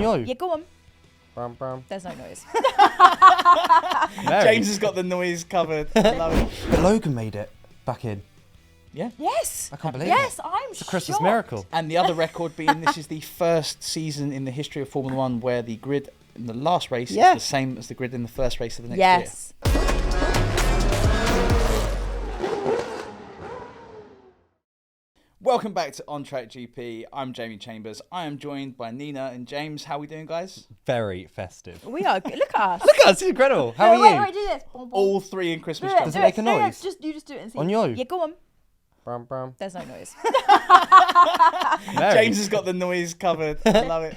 yo. Yeah, go on. Bam, bam. There's no noise. James has got the noise covered. I love it. But Logan made it back in. Yeah. Yes. I can't believe Yes, it. I'm It's a Christmas shocked. miracle. And the other record being this is the first season in the history of Formula One where the grid in the last race is the same as the grid in the first race of the next year. Yes. Welcome back to On Track GP. I'm Jamie Chambers. I am joined by Nina and James. How are we doing, guys? Very festive. We are. Look at us. Look at us, it's incredible. How No, are you? Wait, do this. Boom, boom. All three in Christmas Do it, dress. Does it do make a No, noise? you just do it and see. On yo. Yeah, go on. Bam, bam. There's no noise. James has got the noise covered. I love it.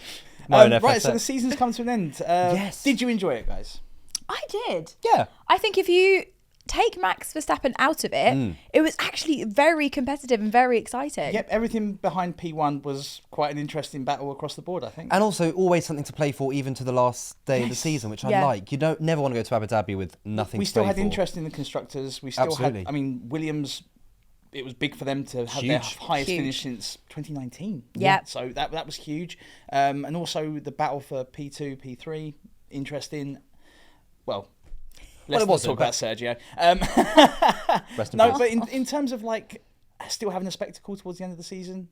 No, right, so the season's come to an end. Yes. Did you enjoy it, guys? I did. Yeah. I think if you take Max Verstappen out of it, it was actually very competitive and very exciting. Yep, everything behind P1 was quite an interesting battle across the board, I think. And also always something to play for even to the last day of the season, which I like. You don't never want to go to Abu Dhabi with nothing We to still play had for. interest in the constructors. We still Absolutely. had, I mean, Williams, it was big for them to have their highest finish since 2019. Yeah. So that was huge. And also the battle for P2, P3, interesting. Well, let's not talk about Sergio. Rest in No, peace. but in terms of like still having a spectacle towards the end of the season,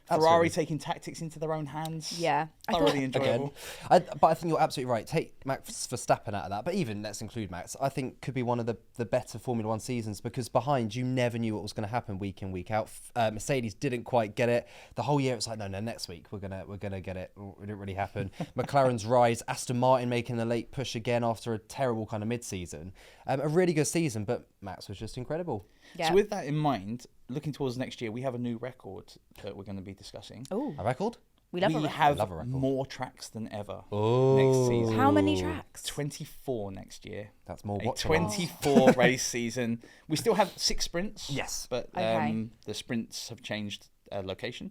Ferrari taking tactics into their own hands. Yeah. Thoroughly enjoyable. But I think you're absolutely right. Take Max Verstappen out of that, but even let's include Max. I think could be one of the better Formula One seasons because behind you never knew what was going to happen week in week out. Mercedes didn't quite get it the whole year. It's like no, next week we're gonna get it. It didn't really happen. McLaren's rise, Aston Martin making a late push again after a terrible kind of mid-season. A really good season, but Max was just incredible. Yeah. So with that in mind, looking towards next year, we have a new record that we're going to be discussing. Oh, A record? we love a record. have Love a record. more tracks than ever Oh. next season. How many tracks? 24 next year. That's more A watchable. 24 race season. We still have 6 sprints. Yes. But Okay. the sprints have changed location.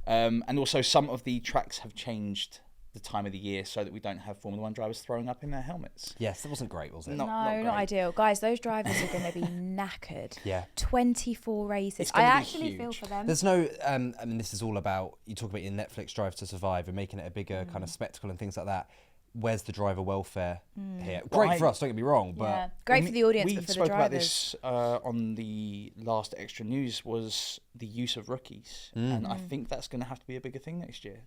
And also some of the tracks have changed the time of the year so that we don't have Formula One drivers throwing up in their helmets. Yes, that wasn't great, was it? Not No, not great. ideal. Guys, those drivers are going to be knackered. Yeah. 24 races. It's I gonna be actually feel huge. for them. There's no, I mean, this is all about, you talk about your Netflix Drive to Survive and making it a bigger kind of spectacle and things like that. Where's the driver welfare here? Great for us, don't get me wrong, but Yeah. Great for the audience, we but for the spoke drivers. about this on the last extra news was the use of rookies, and I think that's going to have to be a bigger thing next year.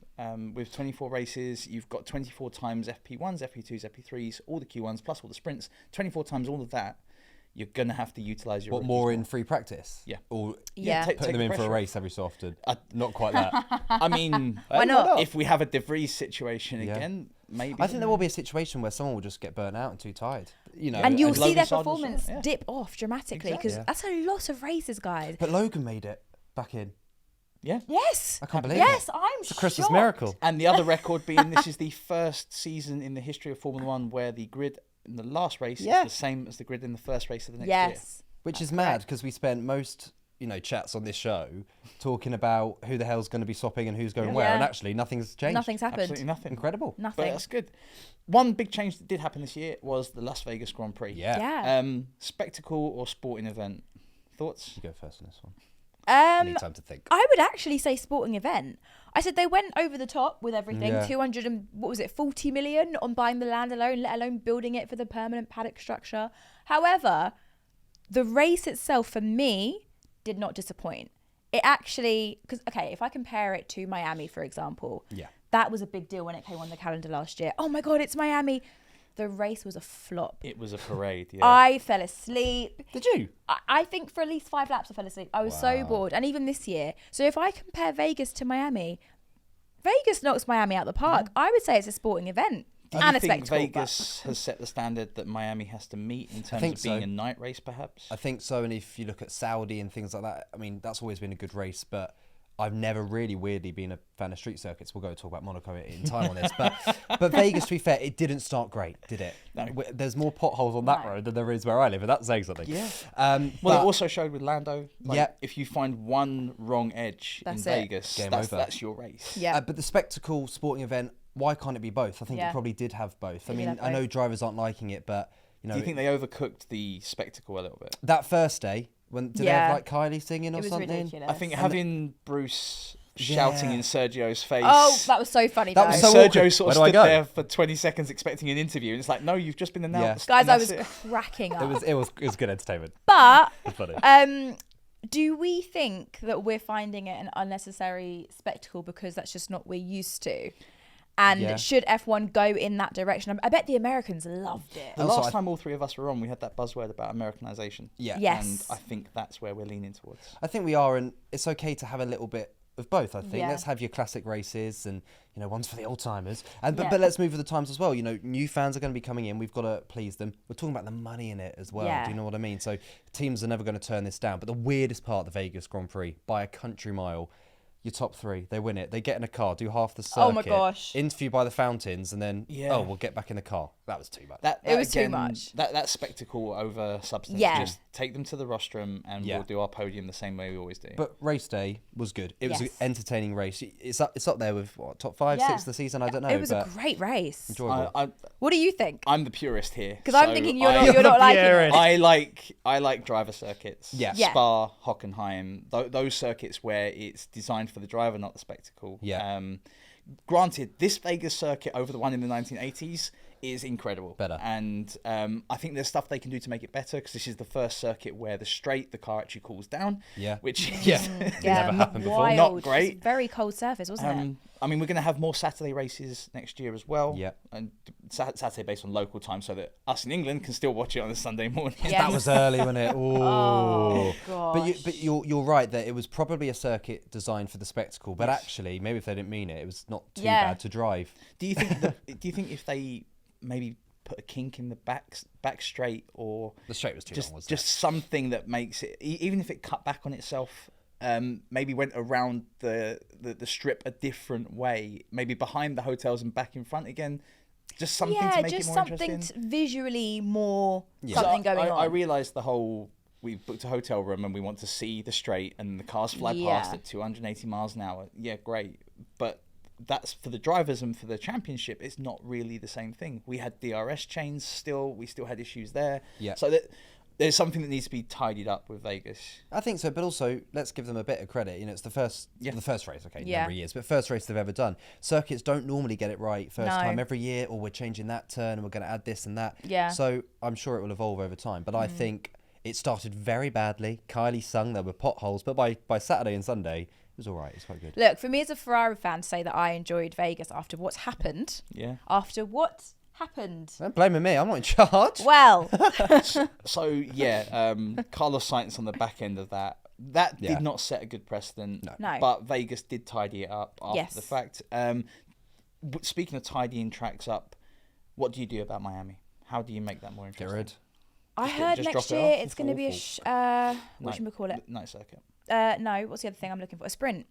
With 24 races, you've got 24 times FP1s, FP2s, FP3s, all the Q1s plus all the sprints. 24 times all of that. You're going to have to utilise your what rookies more in free practice? Yeah. Or Yeah. putting them in for a pressure race every so often? Not quite that. I mean, Why not? if we have a De Vries situation Yeah. again, maybe. I think there will be a situation where someone will just get burnt out and too tired. You know, And you'll and see Logan their Sargent's performance right, yeah. dip off dramatically because Exactly. that's a lot of races, guys. But Logan made it back in. Yeah. Yes. I can't believe Yes, it. I'm It's a Christmas shocked. miracle. And the other record being this is the first season in the history of Formula One where the grid in the last race is the same as the grid in the first race of the next year. Yes. Which is mad because we spent most, chats on this show talking about who the hell's going to be swapping and who's going where, Yeah. and actually nothing's changed. Nothing's happened. Absolutely nothing. Incredible. But Nothing. that's good. One big change that did happen this year was the Las Vegas Grand Prix. Yeah. Yeah. Spectacle or sporting event? Thoughts? You go first on this one. I need time to think. I would actually say sporting event. I said they went over the top with everything. Yeah. 200 and what was it, 40 million on buying the land alone, let alone building it for the permanent paddock structure. However, the race itself for me did not disappoint. It actually, because okay, if I compare it to Miami, for example, Yeah. that was a big deal when it came on the calendar last year. Oh my God, it's Miami. The race was a flop. It was a parade, yeah. I fell asleep. Did you? I think for at least 5 laps I fell asleep. I was so bored. And even this year. So if I compare Vegas to Miami, Vegas knocks Miami out the park. I would say it's a sporting event. Do And you a think spectacle. Vegas has set the standard that Miami has to meet in terms think of being so. a night race, perhaps? I think so. And if you look at Saudi and things like that, I mean, that's always been a good race, but I've never really weirdly been a fan of street circuits. We'll go talk about Monaco in time on this. But Vegas, to be fair, it didn't start great, did it? No. There's more potholes on that No. road than there is where I live, and that's saying something. Yeah. Well, Well, it also showed with Lando. Like, Yeah. if you find one wrong edge That's in it. Vegas, Game that's, over. that's your race. Yeah. but the spectacle sporting event, why can't it be both? I think Yeah. it probably did have both. I It did mean, have I know both. drivers aren't liking it, but Do you think they overcooked the spectacle a little bit? that first day, when did they Yeah. have like Kylie singing or It was something? ridiculous. I think having Bruce shouting Yeah. in Sergio's face. Oh, that was so funny. That though. was And so Sergio awkward. sort of Where do I stood go? there for 20 seconds expecting an interview, and it's like, no, you've just been announced. Guys, and I that's was it. cracking up. It was good entertainment. But It's funny. do we think that we're finding it an unnecessary spectacle because that's just not what we're used to? And Yeah. should F1 go in that direction? I bet the Americans loved it. The Also, last time all three of us were on, we had that buzzword about Americanization. Yeah. Yes. And I think that's where we're leaning towards. I think we are, and it's okay to have a little bit of both. I think Yeah. let's have your classic races, and ones for the old timers, and Yeah. but let's move with the times as well. New fans are going to be coming in. We've got to please them. We're talking about the money in it as well. Yeah. Do you know what I mean? So teams are never going to turn this down. But the weirdest part of the Vegas Grand Prix, by a country mile, your top three, they win it. They get in a car, do half the circuit. Oh my gosh. Interview by the fountains, and then Yeah. we'll get back in the car. That was too much. It was too much. That spectacle over substance. Yeah. Just take them to the rostrum, and Yeah. we'll do our podium the same way we always do. But race day was good. It was an Yes. entertaining race. It's up there with what, top 5, Yeah. 6 of the season. I don't know. It was a but great race. enjoyable. What do you think? I'm the purist here. Because I'm so thinking I- you're not liking purist. it. I like driver circuits. Yeah. Yeah. Spa, Hockenheim, those circuits where it's designed for the driver, not the spectacle. Yeah. Granted, this Vegas circuit over the one in the 1980s is incredible. Better. And I think there's stuff they can do to make it better, because this is the first circuit where the car actually cools down. Yeah. Which is Yeah. Yeah, Never happened before. wild. Not It was great. a very cold surface, wasn't it? I mean, we're going to have more Saturday races next year as well. Yeah. And Saturday based on local time, so that us in England can still watch it on a Sunday morning. Yeah. That was early, wasn't it? Ooh. Oh, But you're right that it was probably a circuit designed for the spectacle, but actually, maybe if they didn't mean it was not too Yeah. bad to drive. Do you think? Do you think if they maybe put a kink in the back straight, or The straight was too just long, wasn't just something that makes it, even if it cut back on itself, maybe went around the strip a different way, maybe behind the hotels and back in front again, just something to make just it more something interesting. Visually more Yeah. something So going on. I realised the whole. We've booked a hotel room and we want to see the straight, and the cars fly past Yeah. at 280 miles an hour. Yeah, great. But that's for the drivers, and for the championship, it's not really the same thing. We had DRS chains still. We still had issues there. Yeah. So there's something that needs to be tidied up with Vegas. I think so, but also let's give them a bit of credit. It's the first race, okay, Yeah. number of years, but first race they've ever done. Circuits don't normally get it right first No. time every year, or we're changing that turn and we're going to add this and that. Yeah. So I'm sure it will evolve over time, but I think it started very badly. Kylie sung, there were potholes, but by Saturday and Sunday, it was all right. It's quite good. Look, for me as a Ferrari fan, to say that I enjoyed Vegas after what's happened. Yeah. After what happened? Don't blame me. I'm not in charge. Well, So yeah, Carlos Sainz on the back end of that. That Yeah. did not set a good precedent. No. But Vegas did tidy it up after Yes. the fact. Speaking of tidying tracks up, what do you do about Miami? How do you make that more Get interesting? rid. I Just heard drop next it year off? it's going to be a Awful. what Night- should we call it? Night circuit. No, what's the other thing I'm looking for? A sprint.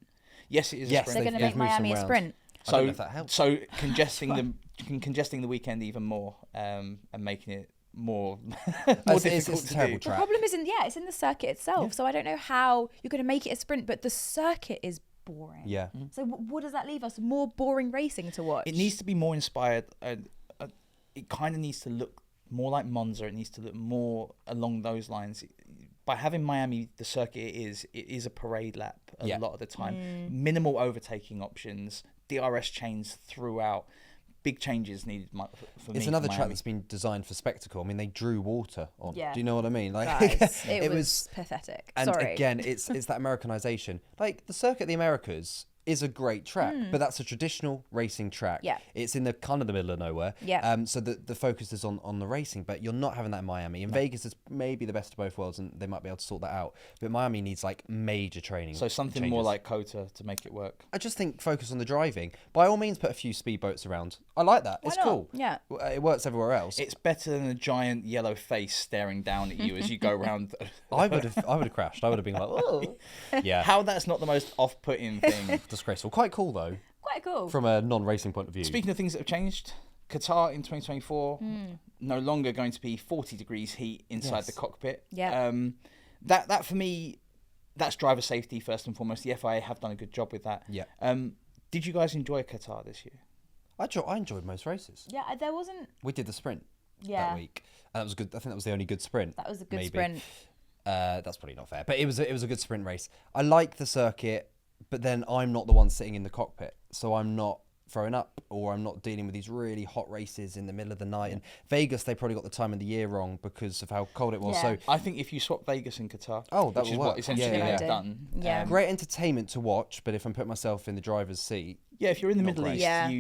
Yes, it is. Yes, a They're sprint. going to they've make moved some Miami a round. sprint. I don't know if that helps. So congesting the weekend even more, and making it more It's difficult a to terrible do. The track. problem isn't, it's in the circuit itself. So I don't know how you're going to make it a sprint, but the circuit is boring. Yeah. So what does that leave us? More boring racing to watch. It needs to be more inspired. It kind of needs to look more like Monza. It needs to look more along those lines. By having Miami, the circuit it is a parade lap a Yeah. lot of the time. Minimal overtaking options, DRS chains throughout. Big changes needed for me. It's for another track Miami. that's been designed for spectacle. I mean, they drew water on. Yeah. Do you know what I mean? Like, Guys, it was pathetic. And Sorry. again, it's that Americanization. Like the Circuit of the Americas is a great track, but that's a traditional racing track. Yeah. It's in the kind of the middle of nowhere. Yeah. So the focus is on the racing, but you're not having that in Miami. And Vegas is maybe the best of both worlds, and they might be able to sort that out. But Miami needs like major training. So something more changes. like Cota to make it work. I just think focus on the driving. By all means, put a few speedboats around. I like that. It's not? cool. Yeah. It works everywhere else. It's better than a giant yellow face staring down at you as you go round. I would have crashed. I would have been like, oh, yeah, How that's not the most off-putting thing. disgraceful. Quite cool though, Quite cool. from a non-racing point of view. Speaking of things that have changed, Qatar in 2024 no longer going to be 40 degrees heat inside Yes. the cockpit. Yeah. That for me, that's driver safety first and foremost. The FIA have done a good job with that. Yeah. Did you guys enjoy Qatar this year? I enjoyed most races. Yeah, there wasn't. We did the sprint Yeah. that week. And that was good. I think that was the only good sprint. That was a good maybe. sprint. That's probably not fair, but it was a good sprint race. I like the circuit. but then I'm not the one sitting in the cockpit, so I'm not throwing up, or I'm not dealing with these really hot races in the middle of the night. And Vegas, they probably got the time of the year wrong because of how cold it was. Yeah. So I think if you swap Vegas and Qatar, that which will is work. what essentially Yeah, they've yeah. done. Yeah. great entertainment to watch, but if I'm putting myself in the driver's seat, Yeah, if you're in the Not Middle great. East, Yeah.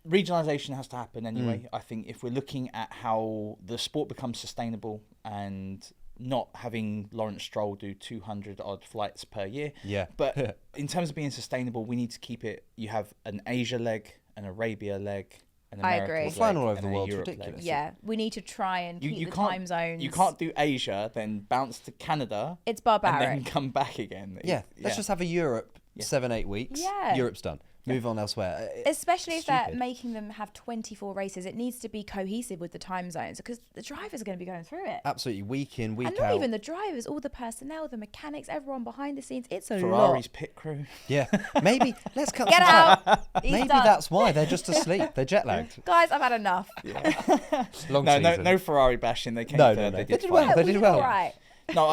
regionalisation has to happen anyway. I think if we're looking at how the sport becomes sustainable and not having Lawrence Stroll do 200 odd flights per year, yeah. but in terms of being sustainable, we need to keep it. You have an Asia leg, an Arabia leg, an I America agree. leg, Flying all over and the a world's Europe ridiculous. leg. Yeah, we need to try and keep the time zones. You can't do Asia, then bounce to Canada, It's and barbaric. then come back again. Yeah, let's just have a Europe 7-8 weeks. Yeah. Europe's done. Move on elsewhere. Especially if they're Stupid. making them have 24 races, it needs to be cohesive with the time zones because the drivers are going to be going through it. Absolutely, week in, week And out. not even the drivers, all the personnel, the mechanics, everyone behind the scenes. It's a Ferrari's lot. pit crew. Yeah, maybe let's cut Get some out. slack. He's Maybe done. that's why they're just asleep. They're jet lagged. Guys, I've had enough. Long No, season. no Ferrari bashing. They came No, third. no. They They did did fine. well. They did well. All right. No,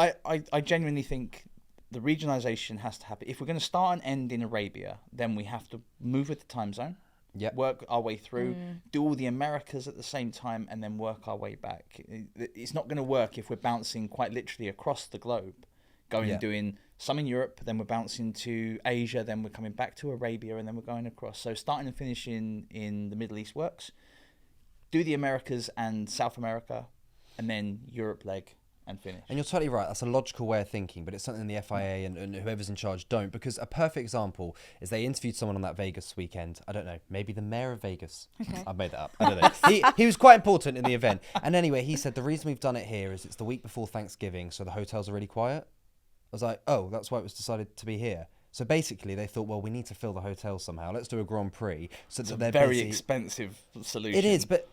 I genuinely think the regionalisation has to happen. If we're going to start and end in Arabia, then we have to move with the time zone, Yep. work our way through, do all the Americas at the same time, and then work our way back. It's not going to work if we're bouncing quite literally across the globe, going and doing some in Europe, then we're bouncing to Asia, then we're coming back to Arabia, and then we're going across. So starting and finishing in the Middle East works. Do the Americas and South America, and then Europe leg. And finish. And you're totally right. That's a logical way of thinking, but it's something the FIA and whoever's in charge don't. Because a perfect example is they interviewed someone on that Vegas weekend. I don't know, maybe the mayor of Vegas. I've made that up. I don't know. He was quite important in the event. And anyway, he said the reason we've done it here is it's the week before Thanksgiving, so the hotels are really quiet. I was like, oh, that's why it was decided to be here. So basically, they thought, well, we need to fill the hotel somehow. Let's do a Grand Prix. So It's a they're very basically- expensive solution. It is, but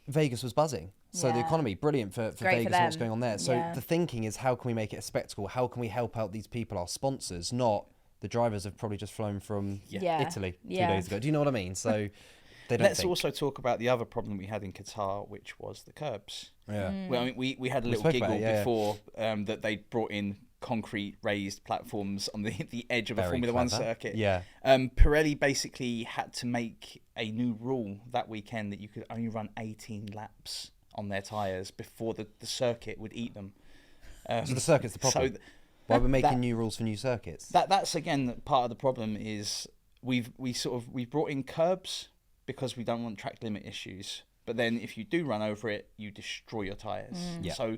Vegas was buzzing. So the Yeah. economy, brilliant for great for Vegas and what's them. going on there. So Yeah. the thinking is, how can we make it a spectacle? How can we help out these people, our sponsors, not the drivers have probably just flown from Yeah. Italy 2 Yeah. days ago. Do you know what I mean? So they don't Let's think. also talk about the other problem we had in Qatar, which was the curbs. Yeah. Well, I mean, we had a We little spoke about giggle it, yeah, yeah. before that they brought in concrete raised platforms on the edge of a Very Formula One clever. circuit. Yeah. Pirelli basically had to make a new rule that weekend that you could only run 18 laps on their tyres before the circuit would eat them. So the circuit's the problem. So Why we're making that- new rules for new circuits. that's again part of the problem is we brought in curbs because we don't want track limit issues. But then if you do run over it, you destroy your tyres. Yeah. So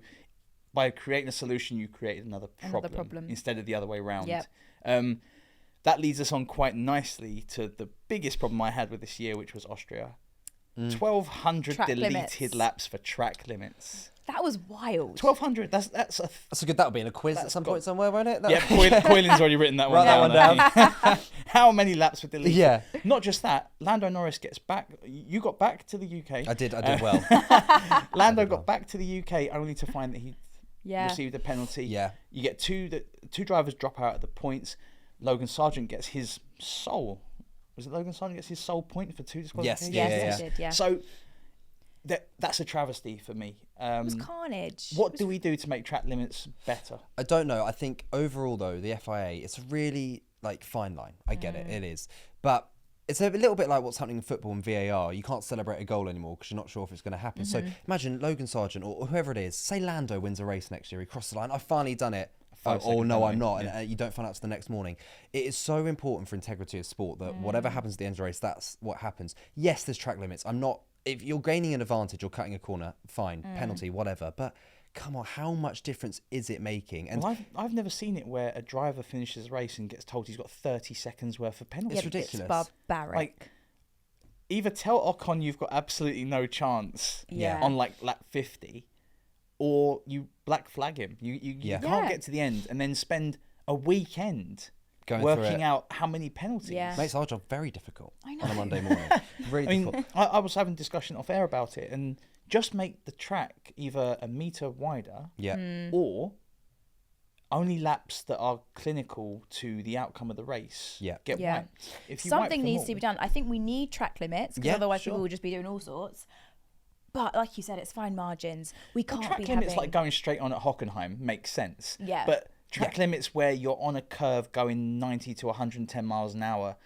by creating a solution, you create another problem instead of the other way around. Yep. That leads us on quite nicely to the biggest problem I had with this year, which was Austria. 1,200 Track deleted limits. laps for track limits. That was wild. 1,200. That's a That's a good. That'll be in a quiz at That's some got- point somewhere, won't it? yeah. Coylin's already written that one Write down. that one hasn't he? How many laps were deleted? Yeah. Not just that. Lando Norris gets back. You got back to the UK. I did well. Lando got back to the UK only to find that he Yeah. received a penalty. Yeah. You get two drivers drop out at the points. Logan Sargent gets his sole. Was it Logan Sargent gets his sole point for 2 disqualifications? Yeah, Yes, it did, yeah. So that's a travesty for me. It was carnage. What do we do to make track limits better? I don't know. I think overall, though, the FIA, it's a really fine line. I get it. It is. But it's a little bit like what's happening in football and VAR. You can't celebrate a goal anymore because you're not sure if it's going to happen. So imagine Logan Sargent or whoever it is, say Lando wins a race next year. He crossed the line. I've finally done it. Oh, 5 second no, I'm penalty. not. Yeah. And you don't find out till the next morning. It is so important for integrity of sport that whatever happens at the end of the race, that's what happens. Yes, there's track limits. If you're gaining an advantage or cutting a corner, fine, penalty, whatever. But come on, how much difference is it making? And Well, I've never seen it where a driver finishes a race and gets told he's got 30 seconds worth of penalties. It's ridiculous. It's barbaric. Like, either tell Ocon you've got absolutely no chance Yeah. on lap 50, or you black flag him. You Yeah. can't Yeah. get to the end and then spend a weekend Going through working it. out how many penalties. Yeah. makes our job very difficult I on a know. Monday morning. Really I mean, difficult. I was having a discussion off air about it, and just make the track either a metre wider Yeah. or only laps that are clinical to the outcome of the race Yeah. get Yeah. wiped. If you wipe Something them needs all- to be done. I think we need track limits because Yeah, otherwise sure. people will just be doing all sorts. But like you said, it's fine margins. We can't Track be limits having... like going straight on at Hockenheim makes sense. Yeah. But track limits where you're on a curve going 90 to 110 miles an hour,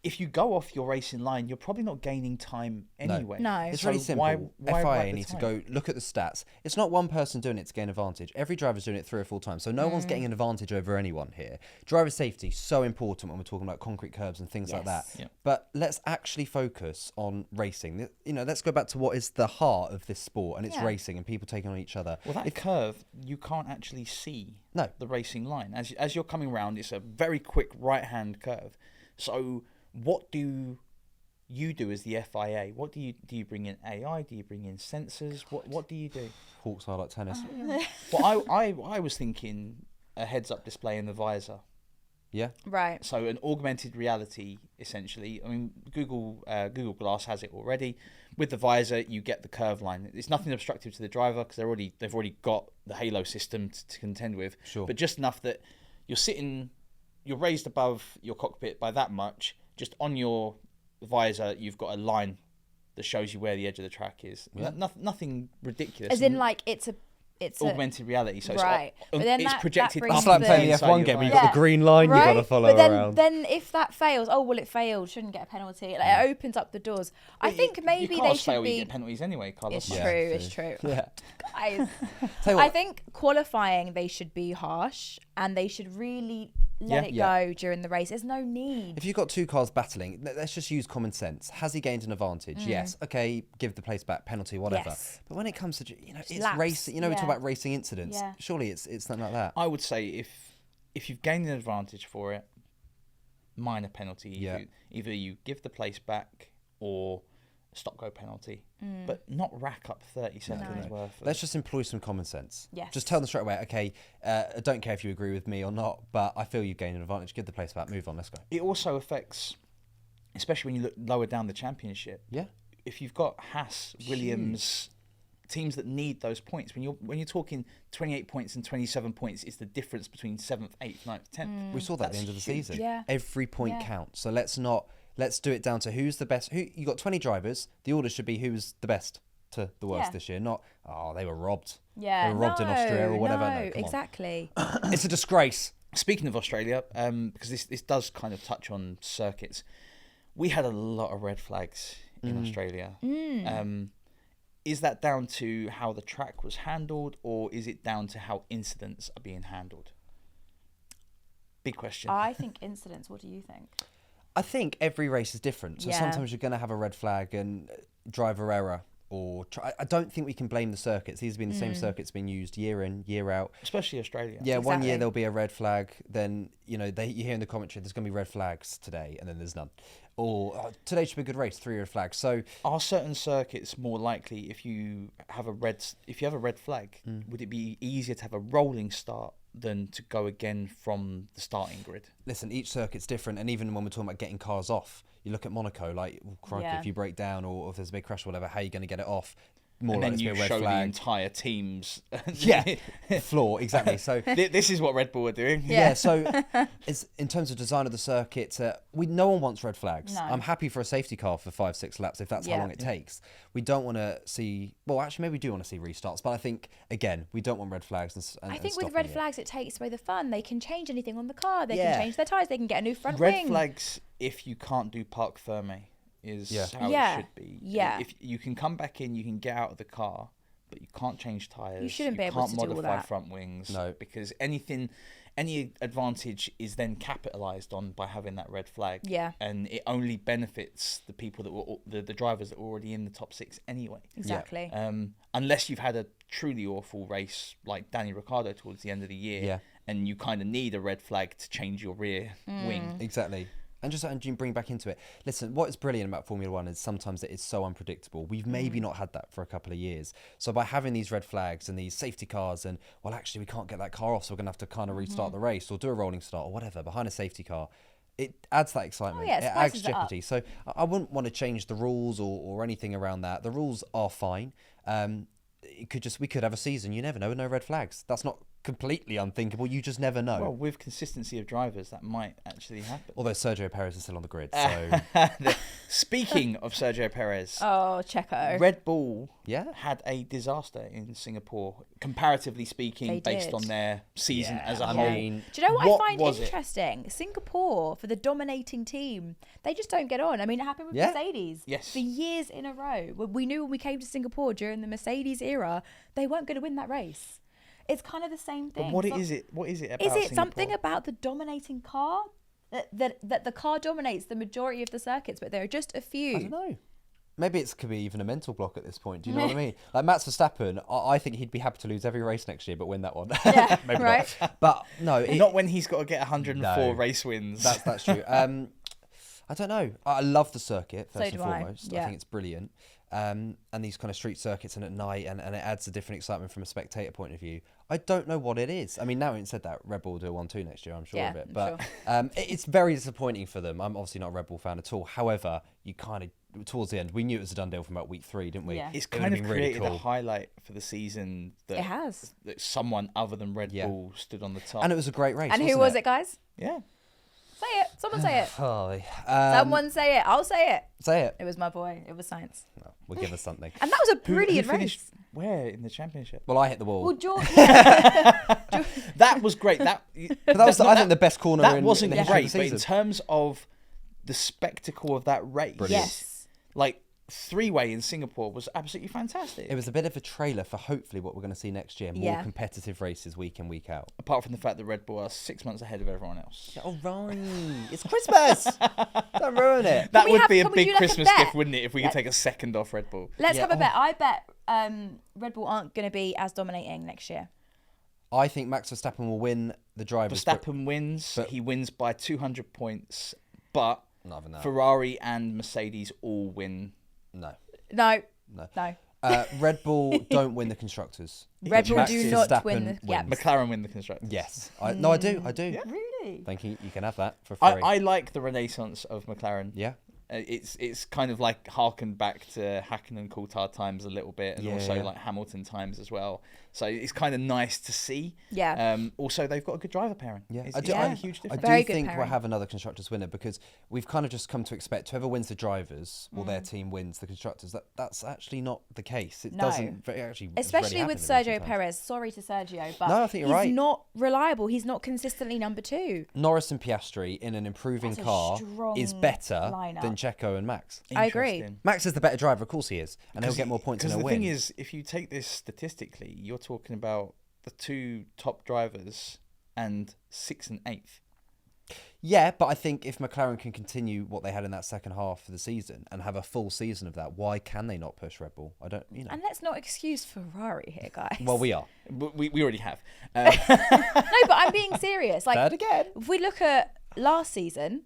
if you go off your racing line, you're probably not gaining time anyway. No. It's So really simple. why FIA write the need to time? go look at the stats. It's not one person doing it to gain advantage. Every driver's doing it 3 or 4 times. So no one's getting an advantage over anyone here. Driver safety, so important when we're talking about concrete curbs and things like that. Yes. Yeah. But let's actually focus on racing. You know, let's go back to what is the heart of this sport, and it's Yeah. racing and people taking on each other. Well, that curve, you can't actually see No. the racing line. As you're coming round, it's a very quick right-hand curve. So what do you do as the FIA? What do you bring in AI? Do you bring in sensors? What do you do? Hawks are like tennis. Well, I was thinking a heads-up display in the visor. Yeah. Right. So an augmented reality, essentially. I mean, Google Glass has it already. With the visor, you get the curve line. It's nothing obstructive to the driver because they've already got the halo system to contend with. Sure. But just enough that you're raised above your cockpit by that much. Just on your visor, you've got a line that shows you where the edge of the track is. Yeah. Nothing ridiculous. As in, like, it's a augmented reality. So Right. it's, But then it's that projected. brings It's like the- playing the inside F1 your game where you've visor. got the green line you've got to follow but then, around. then if that fails, it failed. Shouldn't get a penalty. Like, it opens up the doors. I think maybe you they cars should fail, you be. get penalties anyway, Carlos. It's Yeah, true. It's true. true. Yeah. Guys, Tell you I what, think qualifying they should be harsh and they should really let it Yeah. go during the race. There's no need. if you've got 2 cars battling, let's just use common sense. Has he gained an advantage? Yes. Okay, give the place back, penalty, whatever. Yes. But when it comes to, it's laps, racing. We talk yeah. about racing incidents. Yeah. Surely it's something like that. I would say if you've gained an advantage for it, minor penalty. Yeah. Either you give the place back or stop go penalty, but not rack up 30 seconds worth. Let's just employ some common sense. Yes. Just tell them straight away, okay, I don't care if you agree with me or not, but I feel you've gained an advantage. Give the place back. Move on. Let's go. It also affects, especially when you look lower down the championship. Yeah. If you've got Haas, Williams, teams that need those points, when you're talking 28 points and 27 points is the difference between 7th, 8th, 9th, 10th. We saw that at the That's end of the huge. season. Yeah. Every point Yeah. counts. So let's do it down to who's the best. You got 20 drivers. The order should be who's the best to the worst Yeah. this year. Not, they were robbed. Yeah. They were robbed in Austria or whatever. No, No, come on. exactly. It's a disgrace. Speaking of Australia, because this does kind of touch on circuits, we had a lot of red flags in Australia. Is that down to how the track was handled, or is it down to how incidents are being handled? Big question. I think incidents. What do you think? I think every race is different. So Yeah. sometimes you're going to have a red flag and driver error. I don't think we can blame the circuits. These have been the same circuits being used year in, year out. Especially Australia. Yeah, one year Exactly. there'll be a red flag. Then you hear in the commentary there's going to be red flags today, and then there's none. Or today should be a good race, 3 red flags. So Are certain circuits more likely if you have a red flag? Would it be easier to have a rolling start than to go again from the starting grid? listen, each circuit's different, and even when we're talking about getting cars off, you look at Monaco, like, crikey, Yeah. if you break down or if there's a big crash or whatever, how are you going to get it off? More And likely then to you be a red show the flag. entire teams. Yeah, floor, exactly. So This is what Red Bull are doing. yeah, so it's in terms of design of the circuit, no one wants red flags. No. I'm happy for a safety car for 5-6 laps if that's how Yeah. long it takes. We don't want to see. Well, actually, maybe we do want to see restarts, but I think again we don't want red flags. And I think with stopping red it. flags, it takes away the fun. They can change anything on the car. They Yeah. can change their tyres. They can get a new front Red wing. flags if you can't do parc fermé is Yeah. how Yeah. it should be. Yeah. If you can come back in, you can get out of the car, but you can't change tyres. You shouldn't be able can't to do all modify that. front wings. No. Because any advantage is then capitalised on by having that red flag. Yeah. And it only benefits the people that were the drivers that were already in the top 6 anyway. Exactly. Unless you've had a truly awful race like Danny Ricciardo towards the end of the year, Yeah. and you kind of need a red flag to change your rear wing. Exactly. And you bring back into it. Listen, what is brilliant about Formula One is sometimes it is so unpredictable. We've maybe not had that for a couple of years. So by having these red flags and these safety cars and, well, actually, we can't get that car off, so we're going to have to kind of restart the race or do a rolling start or whatever behind a safety car, it adds that excitement. yeah, it it adds spices it up. jeopardy. So I wouldn't want to change the rules or anything around that. The rules are fine. We could have a season, you never know, with no red flags. That's not completely unthinkable. You just never know. Well, with consistency of drivers, that might actually happen. Although Sergio Perez is still on the grid, so Speaking of Sergio Perez, Oh, Checo. Red Bull Yeah. had a disaster in Singapore, comparatively speaking, They based did. on their season as a I whole. mean, Do you know what What I find was it? interesting? Singapore, for the dominating team, they just don't get on. I mean, it happened with Yeah. Mercedes Yes. for years in a row. We knew when we came to Singapore during the Mercedes era, they weren't going to win that race. It's kind of the same thing. But what It's is not- it? What is it about Is it Singapore? something about the dominating car? That the car dominates the majority of the circuits, but there are just a few. I don't know. Maybe it could be even a mental block at this point. Do you know what I mean? Like Max Verstappen, I think he'd be happy to lose every race next year, but win that one. Yeah, Maybe right. not. But no, Not when he's got to get 104 No. race wins. That's true. I don't know. I love the circuit first So and do I, foremost. I yeah. think it's brilliant. And these kind of street circuits and at night, and it adds a different excitement from a spectator point of view. I don't know what it is. I mean, now having said that, Red Bull will do a 1-2 next year, I'm sure Yeah, of it. I'm But it's very disappointing for them. I'm obviously not a Red Bull fan at all. However, you kind of, towards the end, we knew it was a done deal from about week 3, didn't we? Yeah. It's It would've kind of been really created a cool. highlight for the season that, It has. that someone other than Red Yeah. Bull stood on the top. And it was a great race. And who wasn't was it, guys? yeah. Say it. Someone say it. Oh, Someone say it. I'll say it. say it. It was my boy. It was Science. No, we'll give us something. And that was a Who brilliant finished race. where in the championship? Well, I hit the wall. Well, George. That was great. But that was, I think, the best corner that in wasn't the history great, of the but in season. terms of the spectacle of that race, Brilliant. Yes. like three-way in Singapore was absolutely fantastic. It was a bit of a trailer for hopefully what we're going to see next year. More Yeah. competitive races week in, week out. Apart from the fact that Red Bull are 6 months ahead of everyone else. Oh, right. It's Christmas. Don't ruin it. That we would have- be a can we big do like a Christmas bet? gift, wouldn't it, if we could take a second off Red Bull? Let's Yeah, have a oh. bet. I bet Red Bull aren't going to be as dominating next year. I think Max Verstappen will win the drivers. Verstappen wins. but- He wins by 200 points, but Not even that. Ferrari and Mercedes all win. No. No. No. No. Red Bull don't win the constructors. Red Bull Max do not Verstappen win the. Yeah. wins. McLaren win the constructors. Yes. No, I do. Really? Thank you. You can have that for free. I like the renaissance of McLaren. Yeah. It's kind of like harkened back to Hakkinen and Coulthard times a little bit, and Yeah, also yeah. like Hamilton times as well. So it's kind of nice to see. Yeah. Also, they've got a good driver pairing. Yeah, It's, I it's do. made Yeah. a huge I difference. do Very good think we'll pairing. have another constructors winner because we've kind of just come to expect whoever wins the drivers, well, their team wins the constructors. That's actually not the case. It No. doesn't actually. it's Especially rarely with happened in Sergio recent times. Perez. Sorry to Sergio, but No, I think you're he's right. not reliable. He's not consistently number 2. Norris and Piastri in an improving That's a car is strong better lineup. than Checo and Max. I agree. Interesting. Max is the better driver, of course he is, and he'll get more points and Because he'll the win. thing is, if you take this statistically, you're talking about the two top drivers and 6th and 8th. Yeah, but I think if McLaren can continue what they had in that second half of the season and have a full season of that, why can they not push Red Bull? I don't, you know. And let's not excuse Ferrari here, guys. Well, we are. We already have. No, but I'm being serious. Like, Third again. if we look at last season,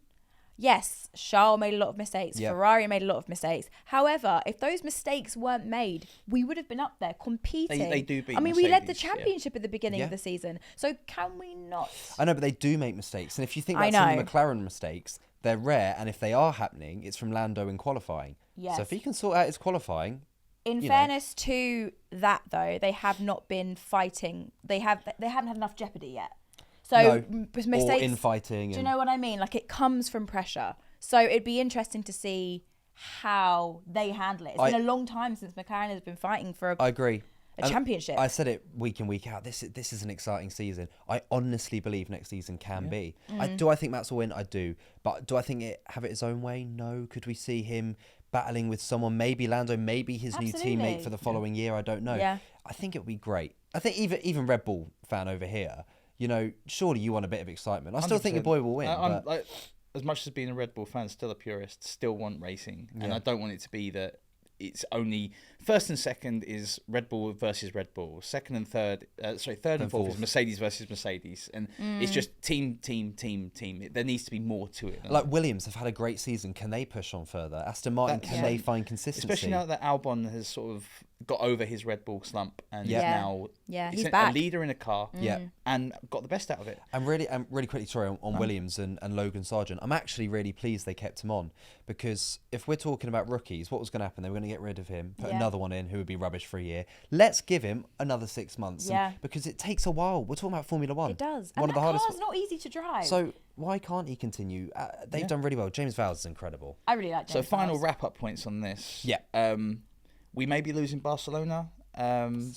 yes, Charles made a lot of mistakes. Yeah. Ferrari made a lot of mistakes. However, if those mistakes weren't made, we would have been up there competing. They do beat I mean, we led the Mercedes, yeah. championship at the beginning Yeah. of the season. So can we not? I know, but they do make mistakes. And if you think I about some of know. the McLaren mistakes, they're rare. And if they are happening, it's from Lando in qualifying. Yes. So if he can sort out his qualifying, In you know. fairness to that, though, they have not been fighting. They haven't had enough jeopardy yet. So no, mistakes. or infighting. Do you and- know what I mean? Like, it comes from pressure. So it'd be interesting to see how they handle it. It's been a long time since McLaren has been fighting for I agree. a And championship. I said it week in, week out. This is an exciting season. I honestly believe next season can be. Do I think Max will win? I do. But do I think it have it his own way? No. Could we see him battling with someone? Maybe Lando, maybe his new teammate Absolutely. for the following year. I don't know. Yeah. I think it would be great. I think even Red Bull fan over here, you know, surely you want a bit of excitement. I still think your 100%. boy will win. I'm, but- like, as much as being a Red Bull fan, still a purist, still want racing. And Yeah. I don't want it to be that it's only first and second is Red Bull versus Red Bull. Second and third, third and fourth is Mercedes versus Mercedes. And it's just team. There needs to be more to it. like Williams have had a great season. Can they push on further? Aston Martin, That's- can Yeah. they find consistency? Especially now that Albon has sort of got over his Red Bull slump and is Yeah. now Yeah, he's he's a back. leader in a car Yeah. and got the best out of it. I'm really quickly, sorry, on Williams and Logan Sargent. I'm actually really pleased they kept him on because if we're talking about rookies, what was going to happen? They were going to get rid of him, put Yeah. another one in who would be rubbish for a year. Let's give him another 6 months. Yeah. Because it takes a while. We're talking about Formula One. It does. One And of that the hardest. car's not easy to drive. So why can't he continue? They've Yeah. done really well. James Vowles is incredible. I really like So James final Vowles. wrap-up points on this. Yeah. We may be losing Barcelona,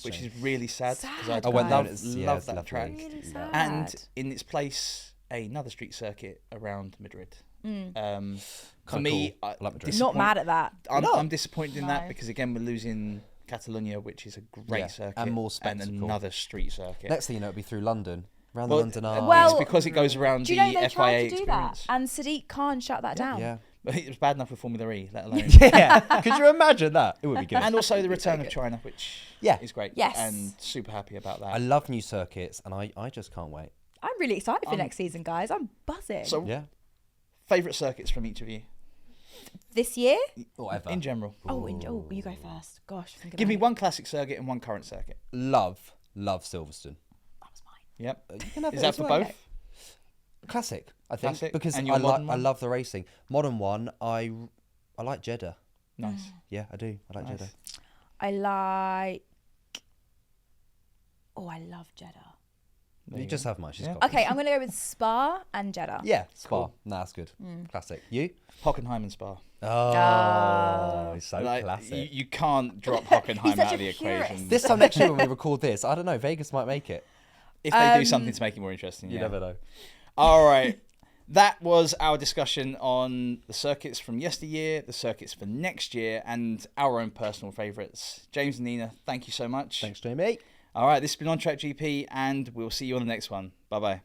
which is really sad because I Sad, guys. love it's that lovely. track. Really Yeah. sad. And in its place, another street circuit around Madrid. For Kinda me, cool. I like Madrid. Not mad at that. I'm disappointed in No. that because again we're losing Catalonia, which is a great Yeah, circuit, and more spectacle. another street circuit. Next thing you know, it'll be through London. Around Well, the London Eye. well, it's because it goes around Do you know the they FIA tried to do experience. that? And Sadiq Khan shut that down. yeah. But it was bad enough for Formula E, let alone. Yeah. Could you imagine that? It would be good. And also the return of China, which Yeah. is great. Yes. And super happy about that. I love new circuits, and I just can't wait. I'm really excited for next season, guys. I'm buzzing. So, Yeah. favourite circuits from each of you this year? Or ever. in general? Oh, you go first. Gosh, think Give about me it. one classic circuit and one current circuit. Love Silverstone. That was mine. Yep. You can have Is it that as for well. both? Classic, I think, Classic. because And I your modern like I one? love the racing. Modern one, I like Jeddah. Nice. Yeah, I do. I like Nice. Jeddah. I like. Oh, I love Jeddah. There You you just go. have mine. She's Yeah. got. Okay, I'm gonna go with Spa and Jeddah. Yeah, Spa. Cool. Nah, that's good. Classic. You? Hockenheim and Spa. Oh, so Like, classic. You can't drop Hockenheim such out a of the purist. equation. This time next year when we record this, I don't know. Vegas might make it. If they do something to make it more interesting, You yeah. never know. All right. That was our discussion on the circuits from yesteryear, the circuits for next year, and our own personal favourites. James and Nina, thank you so much. Thanks, Jamie. All right, this has been On Track GP, and we'll see you on the next one. Bye-bye.